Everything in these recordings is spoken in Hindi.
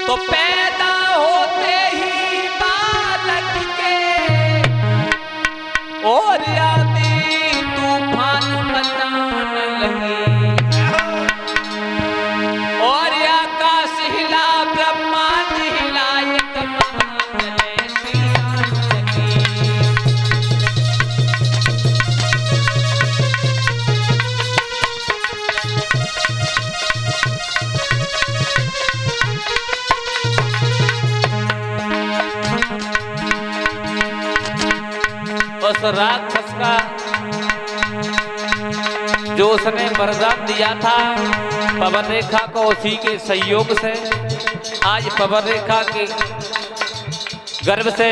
तो पैदा होते ही बालक के और आंधी तूफान मचाने लगी और आकाश हिला ब्रह्मांड हिला एक महाप्रलय सी आने लगी। उस राक्षस का जो उसने वरदान दिया था पवन रेखा को, उसी के सहयोग से आज पवन रेखा के गर्भ से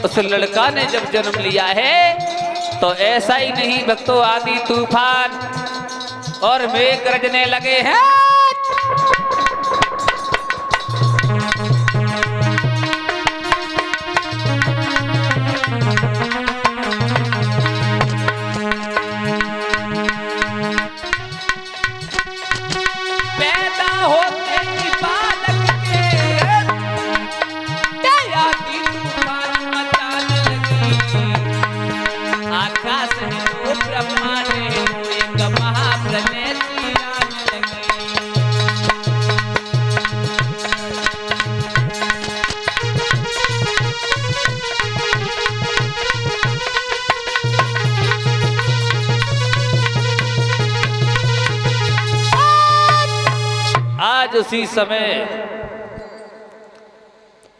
उस लड़का ने जब जन्म लिया है तो ऐसा ही नहीं भक्तों, आंधी तूफान और मेघ गरजने लगे हैं। आज उसी समय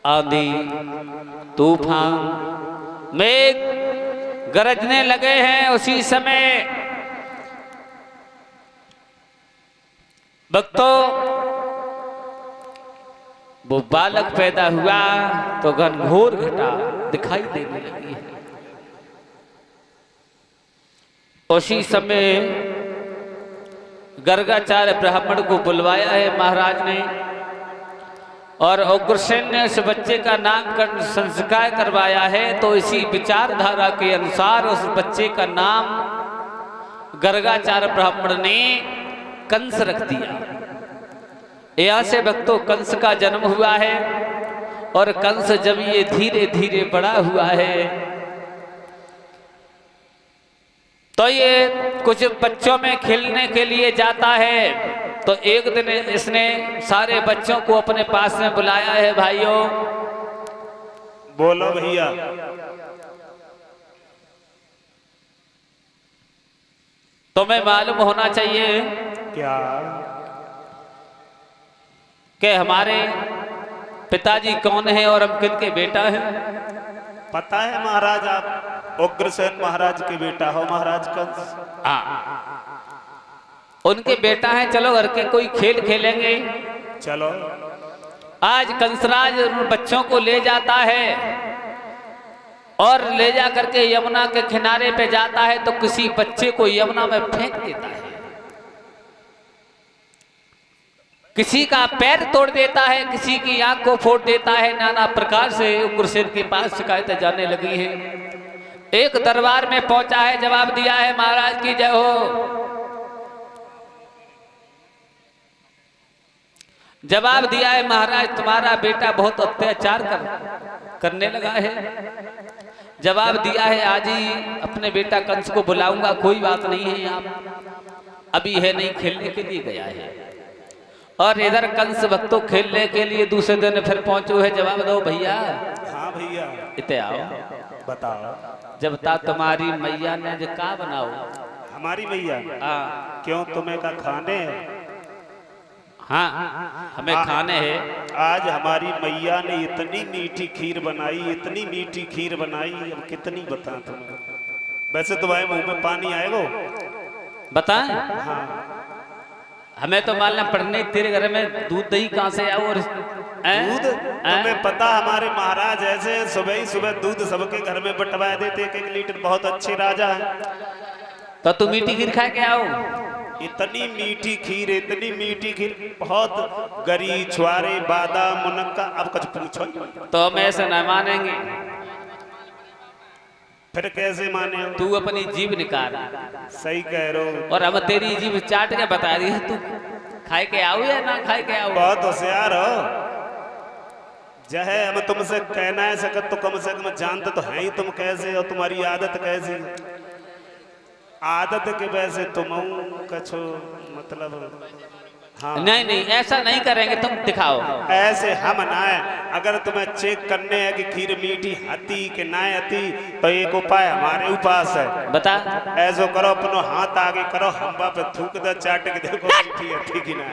आंधी तूफान मेघ गरजने लगे हैं। उसी समय भक्तों वो बालक पैदा हुआ तो घनघोर घटा दिखाई देने लगी है। उसी समय गर्गाचार्य ब्राह्मण को बुलवाया है महाराज ने और उग्रसेन ने उस बच्चे का नामकरण संस्कार करवाया है। तो इसी विचारधारा के अनुसार उस बच्चे का नाम गर्गाचार्य ब्राह्मण ने कंस रख दिया। यहाँ से भक्तों कंस का जन्म हुआ है और कंस जब ये धीरे धीरे बड़ा हुआ है तो ये कुछ बच्चों में खेलने के लिए जाता है। तो एक दिन इसने सारे बच्चों को अपने पास में बुलाया है। भाइयों बोलो भैया। तुम्हें मालूम होना चाहिए क्या कि हमारे पिताजी कौन है और हम किन के बेटा हैं? पता है महाराज, आप उग्रसेन महाराज के बेटा हो महाराज कंस। उनके बेटा है। चलो घर के कोई खेल खेलेंगे। चलो। आज कंसराज उन बच्चों को ले जाता है और ले जा करके यमुना के किनारे पे जाता है तो किसी बच्चे को यमुना में फेंक देता है, किसी का पैर तोड़ देता है, किसी की आंख को फोड़ देता है। नाना प्रकार से उग्रसेन के पास शिकायतें जाने लगी है। एक दरबार में पहुंचा है, जवाब दिया है महाराज की जय हो। जवाब दिया है महाराज तुम्हारा बेटा बहुत अत्याचार करने लगा है। जवाब दिया है आज ही अपने बेटा कंस को बुलाऊंगा, कोई बात नहीं है, आप अभी है नहीं, खेलने के लिए गया है। और इधर कंस भक्तों खेलने के लिए दूसरे दिन फिर पहुंचो है। जवाब दो भैया। हाँ भैया। इतने आओ, बताओ। जब ता तुम्हारी मैया ने जो का बनाओ। हमारी मैया? हाँ। क्यों तुम्हें का खाने? हाँ हमें खाने हैं। आज हमारी मैया ने इतनी मीठी खीर बनाई, इतनी मीठी खीर बनाई, अब कितनी बता तुम्हें। वैसे तुम्हारे मुंह में पानी आएगा। बताएं? हाँ। हमें तो मालना पड़ने तेरे घर में दूध दही कहाँ से आओ। और दूध तुम्हें पता, हमारे महाराज ऐसे सुबह ही सुबह दूध सबके घर में बंटवा देते, 1-1 लीटर, बहुत अच्छे राजा है। तो तू मीठी खीर खा के आओ। इतनी मीठी खीर, बहुत गरी छुआरे बादाम मुनक्का, अब कुछ पूछो तो हम ऐसे न मानेंगे। फिर कैसे माने हो? तू अपनी जीभ निकाल। सही कह रहे हो। और हम तेरी जीभ चाट के बता दी तू खाए के आओ या ना खाए के आओ। बहुत होशियार हो। जहे हम तुमसे कहना है सकत तो कम से कम जानते तो है ही तुम कैसे हो, तुम्हारी आदत कैसी। आदत के वैसे तुम कछो मतलब हाँ। नहीं ऐसा नहीं करेंगे, तुम दिखाओ। ऐसे हम ना है, अगर तुम्हें चेक करने है कि खीर मीठी हती कि ना हती तो एक उपाय हमारे पास है। बता। ऐसो करो, अपनो हाथ आगे करो, हम्बा पे थूक दो, चाट के देखो मीठी हती कि ना।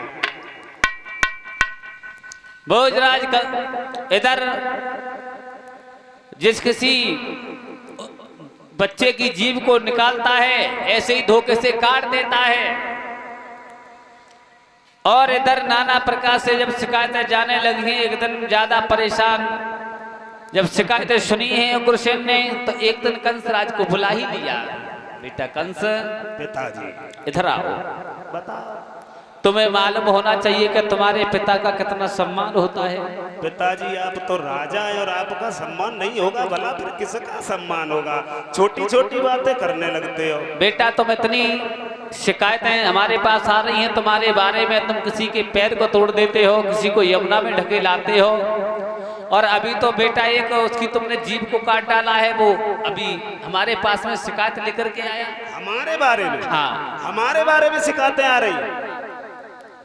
भोजराज इधर जिस किसी बच्चे की जीभ को निकालता है ऐसे ही धोखे से काट देता है। और इधर नाना प्रकार से जब शिकायतें जाने लगी हैं, एक दिन ज्यादा परेशान जब शिकायतें सुनी हैं उग्रसेन ने, तो एक दिन कंस राज को बुला ही लिया। बेटा कंस, पिताजी इधर आओ। बताओ। तुम्हें मालूम होना चाहिए कि तुम्हारे पिता का कितना सम्मान होता है। पिताजी आप तो राजा हैं और आपका सम्मान नहीं होगा, भला फिर किसका सम्मान होगा? छोटी छोटी बातें करने लगते हो। बेटा तुम इतनी शिकायतें हमारे पास आ रही हैं तुम्हारे बारे में, तुम किसी के पैर को तोड़ देते हो, किसी को यमुना में ढके लाते हो। और अभी तो बेटा एक उसकी तुमने जीभ को काट डाला है, वो अभी हमारे पास में शिकायत लेकर के आया। हमारे बारे में? हाँ, हमारे बारे में शिकायतें आ रही।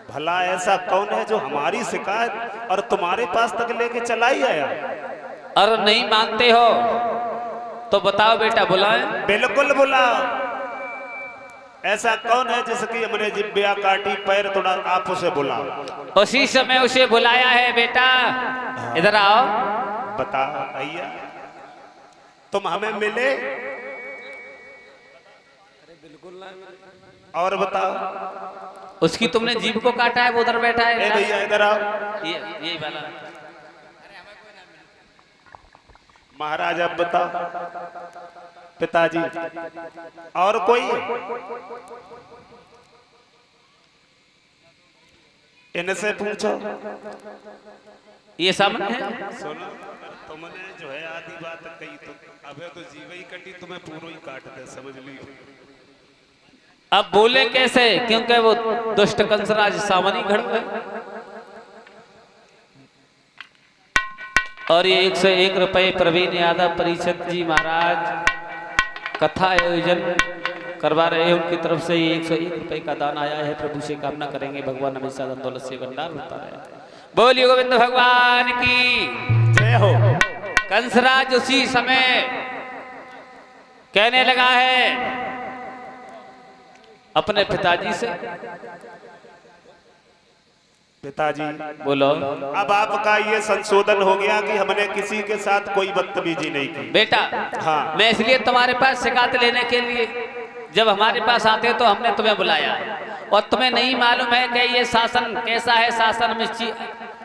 भला ऐसा कौन है जो हमारी शिकायत और तुम्हारे पास तक लेके चला ही आया? और नहीं मानते हो तो बताओ बेटा, बुलाएं। बिल्कुल बुलाओ। ऐसा कौन है जिसकी हमने जिब्बिया काटी, पैर तोड़ा? आप उसे बुलाओ। उसी समय उसे बुलाया है। बेटा इधर आओ। बताओ भैया, तुम हमें मिले? और बताओ। उसकी तुमने जीभ को काटा है, वो उधर बैठा है। भैया इधर आओ। यही वाला। महाराज अब बताओ। पिताजी और कोई? इनसे पूछो। ये सामने है। सुनो, तुमने जो है आधी बात कही तो अबे तो जीव ही कटी, तुम्हें पूरा ही काट दे, समझ लियो। अब बोले कैसे, क्योंकि वो दुष्ट कंसराज सामने खड़ा है। और ये 101 रुपए प्रवीण यादव परिषद जी महाराज कथा आयोजन करवा रहे हैं, उनकी तरफ से ये 101 रुपए का दान आया है। प्रभु से कामना करेंगे भगवान हमेशा दौलत से भंडार होता है। बोलिए गोविंद भगवान की जय हो। कंसराज उसी समय कहने लगा है अपने पिताजी से। पिताजी बोलो। अब आपका ये संशोधन हो गया कि हमने किसी के साथ कोई बदतमीजी नहीं की। बेटा हाँ, मैं इसलिए तुम्हारे पास शिकायत लेने के लिए जब हमारे पास आते तो हमने तुम्हें बुलाया, और तुम्हें नहीं मालूम है कि ये शासन कैसा है। शासन में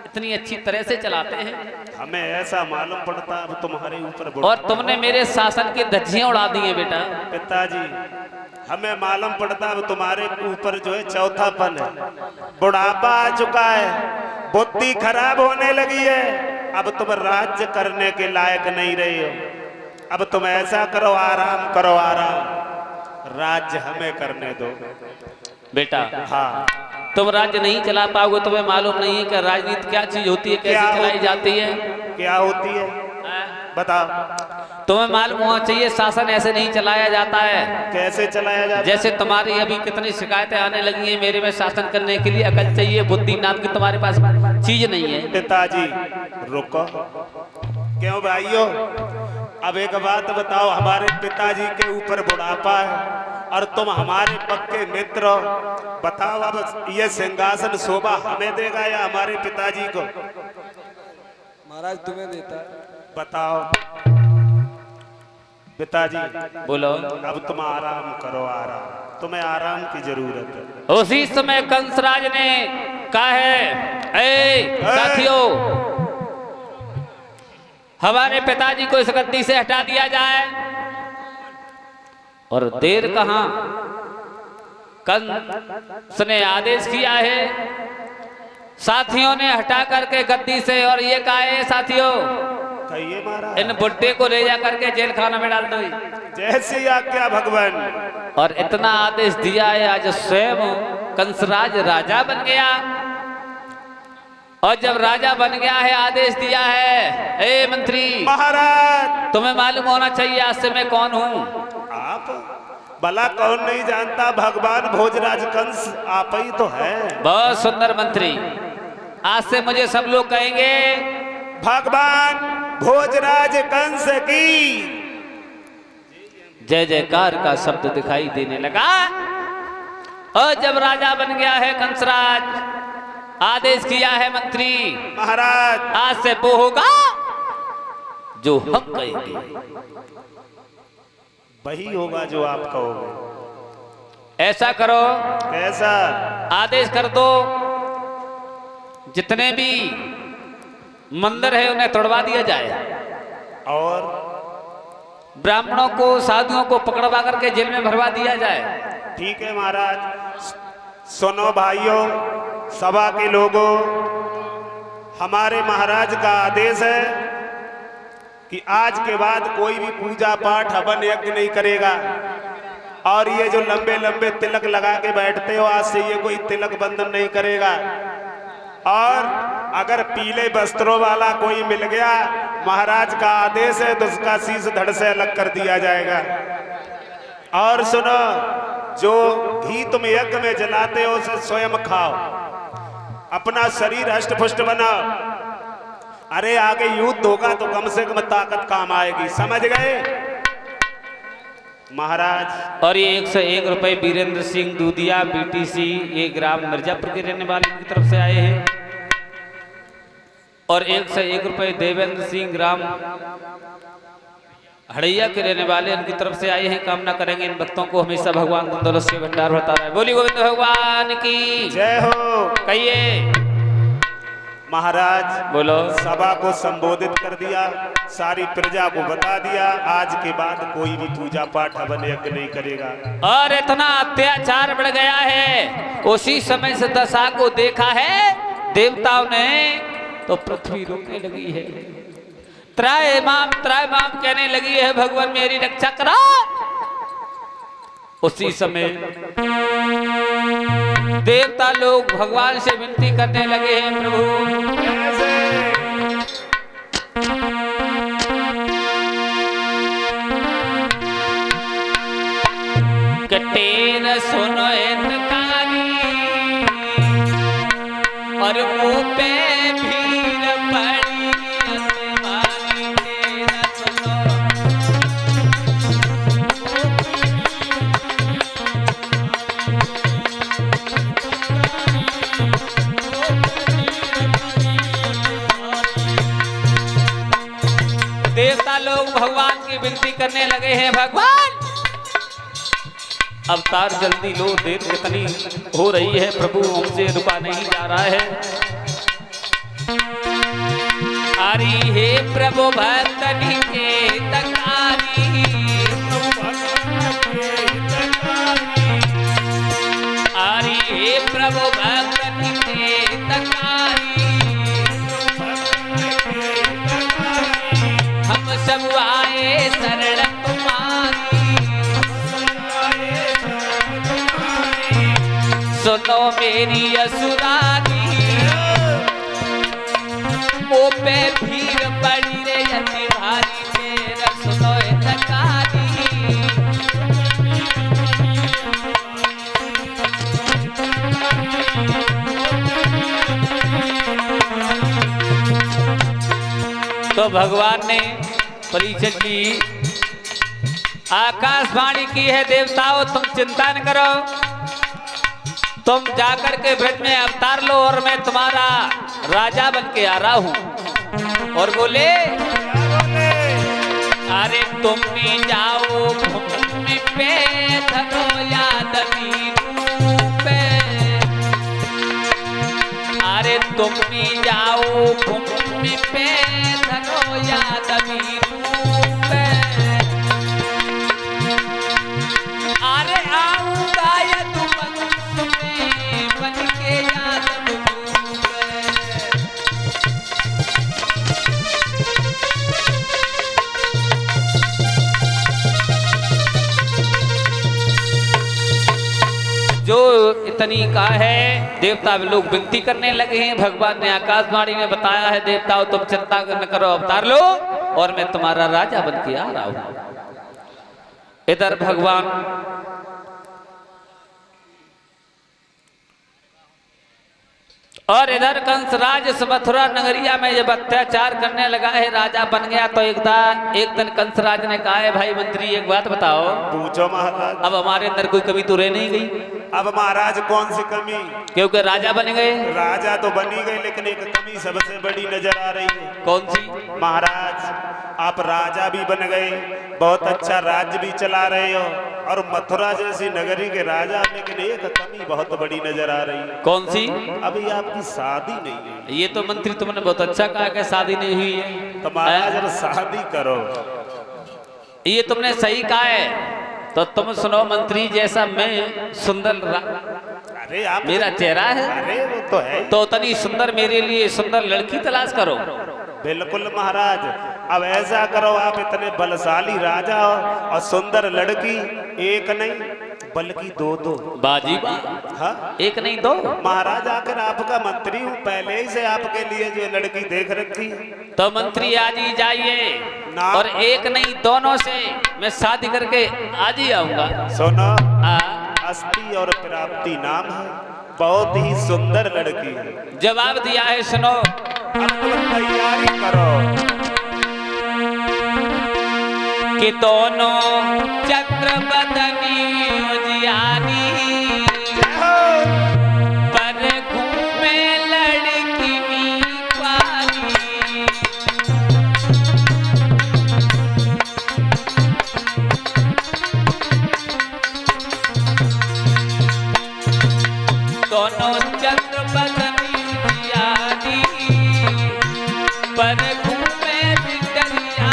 इतनी अच्छी तरह से चलाते हैं, हमें ऐसा मालूम पड़ता अब तुम्हारे ऊपर। और तुमने मेरे शासन की धज्जियां उड़ा दी हैं बेटा। पिताजी हमें मालूम पड़ता अब तुम्हारे ऊपर जो है चौथापन है, बुढ़ापा आ चुका है, बुद्धि खराब होने लगी है, अब तुम राज्य करने के लायक नहीं रही हो। अब तुम ऐसा करो, आराम करो, आराम, राज्य हमें करने दो। बेटा हाँ, तुम राज्य नहीं चला पाओगे, तुम्हें मालूम नहीं है कि राजनीति क्या चीज होती है, कैसे चलाई जाती है। क्या होती है बताओ। तुम्हें मालूम होना चाहिए शासन ऐसे नहीं चलाया जाता है। कैसे चलाया जाता है? जैसे तुम्हारी अभी कितनी शिकायतें आने लगी हैं मेरे में शासन करने के लिए, अकल चाहिए, बुद्धि नाम की तुम्हारे पास चीज नहीं है। पिताजी रुको। क्यों भाइयों, अब एक बात बताओ, हमारे पिताजी के ऊपर बुढ़ापा है और तुम हमारे पक्के मित्र हो। बताओ अब ये सिंहासन शोभा हमें देगा या हमारे पिताजी को? महाराज तुम्हें देता है। बताओ पिताजी। बोलो। अब तुम आराम करो, आराम, तुम्हें आराम की जरूरत है। उसी समय कंसराज ने कहा है, ए साथियों, हमारे पिताजी को इस गद्दी से हटा दिया जाए। और देर कहां, कंस ने आदेश किया है, साथियों ने हटा करके गद्दी से, और ये कहा है साथियों, कहिए महाराज। इन बुड्ढे को ले जा करके जेल खाना में डाल दो। जैसी आज्ञा भगवान। और इतना आदेश दिया है, आज स्वयं कंसराज राजा बन गया। और जब राजा बन गया है, आदेश दिया है, ए मंत्री महाराज, तुम्हें मालूम होना चाहिए आज से मैं कौन हूँ। आप भला कौन नहीं जानता, भगवान भोजराज कंस आप ही तो है। बहुत सुंदर मंत्री, आज से मुझे सब लोग कहेंगे भगवान भोजराज कंस की जय जयकार का शब्द दिखाई देने लगा। और जब राजा बन गया है कंसराज, आदेश किया है मंत्री, महाराज आज से वो होगा जो हम कहेंगे, वही होगा जो आप कहोगे। ऐसा करो, कैसा? आदेश कर दो, जितने भी मंदिर है उन्हें तोड़वा दिया जाए, और ब्राह्मणों को साधुओं को पकड़वा करके जेल में भरवा दिया जाए। ठीक है महाराज। सुनो भाइयों, सभा के लोगों, हमारे महाराज का आदेश है कि आज के बाद कोई भी पूजा पाठ हवन यज्ञ नहीं करेगा। और ये जो लंबे लंबे तिलक लगा के बैठते हो, आज से ये कोई तिलक बंधन नहीं करेगा। और अगर पीले वस्त्रों वाला कोई मिल गया, महाराज का आदेश है तो उसका शीश धड़ से अलग कर दिया जाएगा। और सुनो, जो घी तुम यज्ञ में जलाते हो उसे स्वयं खाओ, अपना शरीर हष्ट पुष्ट बनाओ। अरे आगे युद्ध होगा तो कम से कम ताकत काम आएगी, समझ गए महाराज। और ये 101 रुपए वीरेंद्र सिंह दूधिया बीटीसी, ये ग्राम मिर्जापुर के रहने वाले की तरफ से आए हैं। और 101 रुपए देवेंद्र सिंह ग्राम हड़ैया के रहने वाले उनकी तरफ से आए हैं। कामना करेंगे इन भक्तों को हमेशा भगवान दौलत से भंडार होता रहे। बोली गोविंद भगवान की जय हो। कहिए महाराज। बोलो। सभा को संबोधित कर दिया, सारी प्रजा को बता दिया, आज के बाद कोई भी पूजा पाठ हवन यज्ञ नहीं करेगा। और इतना अत्याचार बढ़ गया है, उसी समय से दशा को देखा है देवताओं ने, तो पृथ्वी रोकने लगी है, त्राय माम कहने लगी है, भगवान मेरी रक्षा करो। उसी समय देवता लोग भगवान से विनती करने लगे हैं, प्रभु कटेन सुनो इनकारी, और वो पे भीड़ पड़ी असमानी, तेरा सुनो देवता लोग भगवान की विनती करने लगे हैं, भगवान अवतार जल्दी लो, देर कितनी हो रही है, प्रभु हमसे रुका नहीं जा रहा है। अरे हे प्रभु भक्तनी के तकारी, अरे हे प्रभु भक्तनी के तकारी, हम सब आए शरण तुम्हारी, सुनो मेरी असुरानी, वो पे भीड़ पड़ी रे अति भारी, तेरा सुनो तकारी। तो भगवान ने परीक्षित की आकाशवाणी की है, देवताओं तुम चिंता न करो, तुम जाकर के ब्रज में अवतार लो और मैं तुम्हारा राजा बन के आ रहा हूं। और बोले अरे तुम भी जाओ भूमि पे, धरो यादवी रूप, अरे तुम भी जाओ भूमि पे, धरो यादवी रूप, अरे आऊंगा या तुम इतनी का है। देवता लोग विनती करने लगे हैं। भगवान ने आकाशवाणी में बताया है, देवताओं तुम चिंता न करो, अवतार लो और मैं तुम्हारा राजा बन के आ रहा हूं। इधर भगवान और इधर कंसराज इस मथुरा नगरिया में जब अत्याचार करने लगा है, राजा बन गया। तो एक दिन कंसराज ने कहा है, भाई मंत्री एक बात बताओ। पूछो महाराज। अब हमारे अंदर कोई कमी तो रह नहीं गई। अब महाराज कौन सी कमी? क्योंकि राजा बन गए। राजा तो बनी गए, लेकिन एक कमी सबसे बड़ी नजर आ रही है। कौन सी? महाराज आप राजा भी बन गए, बहुत अच्छा राज्य भी चला रहे हो और मथुरा जैसी नगरी के राजा, लेकिन एक कमी बहुत बड़ी नजर आ रही है। कौन सी? अभी आपकी शादी नहीं है। ये तो मंत्री तुमने बहुत अच्छा कहा कि शादी नहीं हुई है। तो महाराज अब शादी करो। ये तुमने सही कहा है। तो तुम सुनो मंत्री, जैसा मैं सुंदर अरे आप मेरा चेहरा है, अरे वो तो है, तो उतनी सुंदर मेरे लिए सुंदर लड़की तलाश करो। बिल्कुल महाराज। अब ऐसा करो, आप इतने बलशाली राजा हो और सुंदर लड़की एक नहीं बल्कि दो बाजी हाँ एक नहीं दो। महाराज आकर आपका मंत्री हूँ, पहले ही से आपके लिए जो लड़की देख रखी। तो मंत्री आज ही जाइए ना। और एक नहीं दोनों से मैं शादी करके आज ही आऊंगा। सुनो, अस्थि और प्राप्ति नाम है, बहुत ही सुंदर लड़की है। जवाब दिया है, सुनो। अब तुम तैयारी करो कि दोनों चक्र बदनी उजियारी पर घूमे लड़की पानी। दोनों चक्र बदनी उजियारी पर घूमे बिटरिया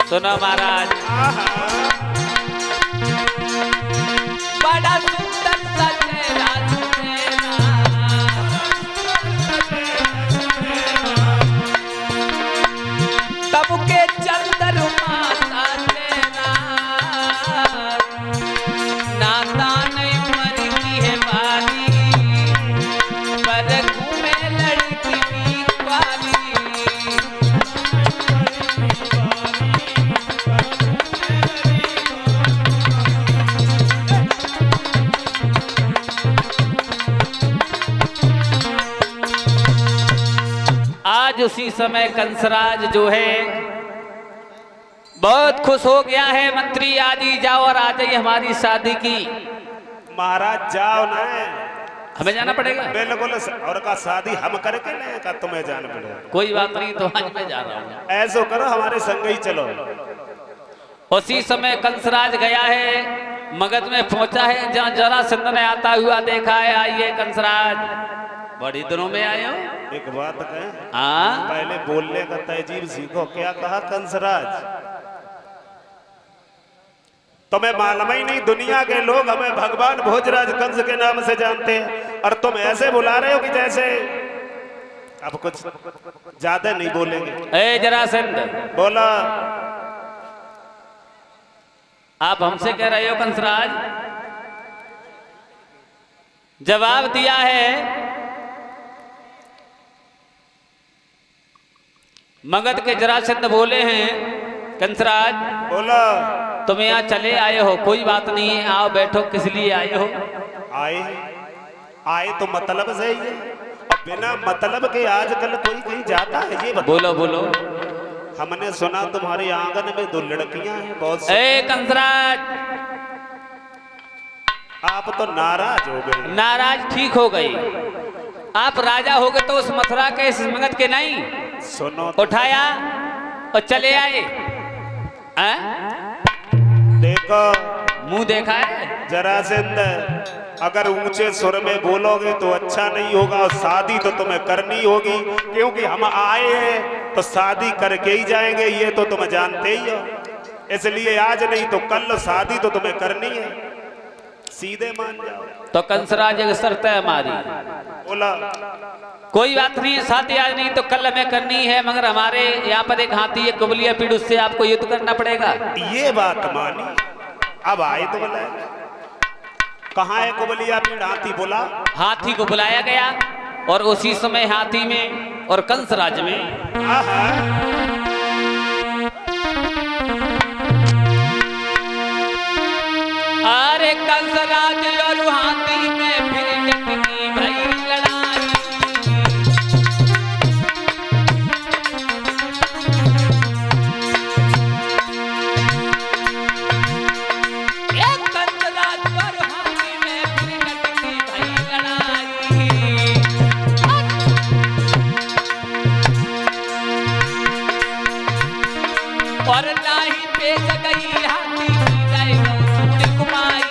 सुनो महाराज, बड़ा सुंदर सजेला सुनेला, तब के चंद्रमा साजेला, नाता नहीं उमर की है बारी, पर घूमे लड़की वाली। आज उसी समय कंसराज जो है बहुत खुश हो गया है। मंत्री आज ही जाओ और आज ही हमारी शादी की। महाराज जाओ ना, हमें जाना पड़ेगा। बिल्कुल। और का शादी हम करके ले का तुम्हें जाना पड़ेगा। कोई बात नहीं, तो आज मैं जा रहा हूँ। ऐसो करो, हमारे संग ही चलो। उसी समय कंसराज गया है, मगध में पहुंचा है जहाँ जरासंध ने आता हुआ देखा है। आइए कंसराज, बड़ी दिनों में आए हो। एक बात कहें, हाँ पहले बोलने का तहजीब सीखो। क्या कहा कंसराज? तुम्हें मालूम ही नहीं, दुनिया के लोग हमें भगवान भोजराज कंस के नाम से जानते हैं और तुम ऐसे बुला रहे हो कि जैसे। अब कुछ ज्यादा नहीं बोलेंगे। ए जरासंध, बोला। आप हमसे कह रहे हो कंसराज? जवाब दिया है, मगध के जरासंध बोले हैं, कंसराज बोला। तुम यहाँ चले आए हो, कोई बात नहीं है, आओ बैठो। किस लिए आए हो? आए तो मतलब से ही है, और बिना मतलब के आजकल कोई कहीं जाता है? ये बोलो बोलो। हमने सुना तुम्हारे आंगन में 2 लड़कियां हैं, बहुत। ए कंसराज, आप तो नाराज हो गए। नाराज ठीक हो गई। आप राजा हो गए तो उस मथुरा के, इस मगध के नहीं। सुनो, उठाया और चले आए। देखो, मुंह देखा है? जरासंध, अगर ऊंचे सुर में बोलोगे तो अच्छा नहीं होगा, और शादी तो तुम्हें करनी होगी, क्योंकि हम आए हैं तो शादी करके ही जाएंगे, ये तो तुम जानते ही हो। इसलिए आज नहीं तो कल शादी तो तुम्हें करनी है। सीधे मान जाओ। तो कंसराज एक शर्त है हमारी। बोला कोई बात नहीं, शादी आज नहीं तो कल हमें करनी है, मगर हमारे यहाँ पर एक हाथी है कुबलिया पीड़, उससे आपको युद्ध करना पड़ेगा। ये बात मानी। अब आए तो बोला कहाँ है कुबलिया पीड़? हाथी बोला। हाथी को बुलाया गया और उसी समय हाथी में और कंसराज में अरे कंसराज और हाथी में फिर डटकी भई लड़ाई। एक कंसराज और हाथी में फिर डटकी भई लड़ाई। और नाही पे गई हाथी की गई सूर कुमाई।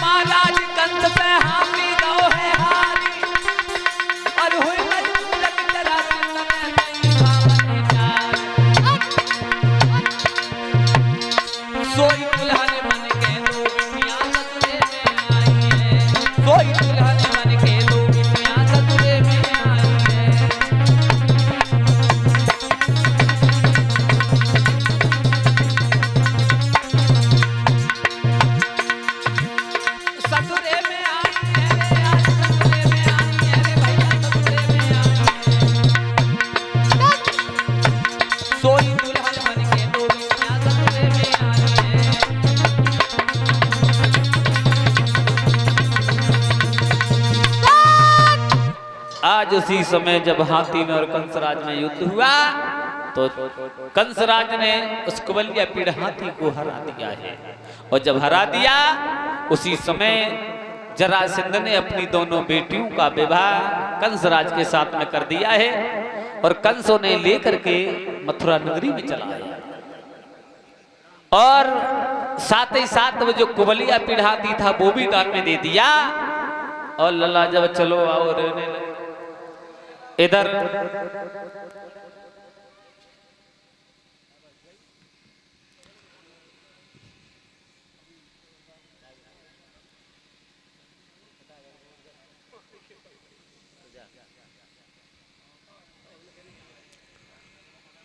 महाराज कंस पे हाथी गौ है हारी और हुई मजबूरत जरा समय नहीं भावने चार। सोई दुल्हन मन के दो बिटियां ससुरे में आई है। सोई दुल्हन मन के दो बिटियां ससुरे में आई है। ससुरे में आई है रे, आज ससुरे में आई है रे भैया, ससुरे में आई है। सोई दुल्हन मन के दो बिटियां ससुरे में आई है। आज उसी समय जब हाथी में और कंसराज में युद्ध हुआ तो कंसराज ने उस कुबलिया पीड़ हाथी को हरा दिया है। और जब हरा दिया उसी समय जरासंध ने अपनी दोनों बेटियों का विवाह कंसराज के साथ में कर दिया है और कंस उन्हें लेकर के मथुरा नगरी में चला आया। और साथ ही साथ वो जो कुबलिया पीड़ हाथी था वो भी दान में दे दिया। और लल्ला जब चलो आओ रहने लगे इधर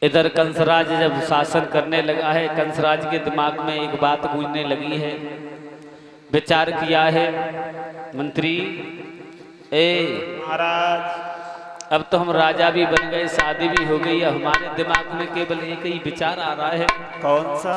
इधर कंसराज जब शासन करने लगा है, कंसराज के दिमाग में एक बात गूंजने लगी है। विचार किया है मंत्री, महाराज अब तो हम राजा भी बन गए, शादी भी हो गई, हमारे दिमाग में केवल एक ही विचार आ रहा है। कौन सा?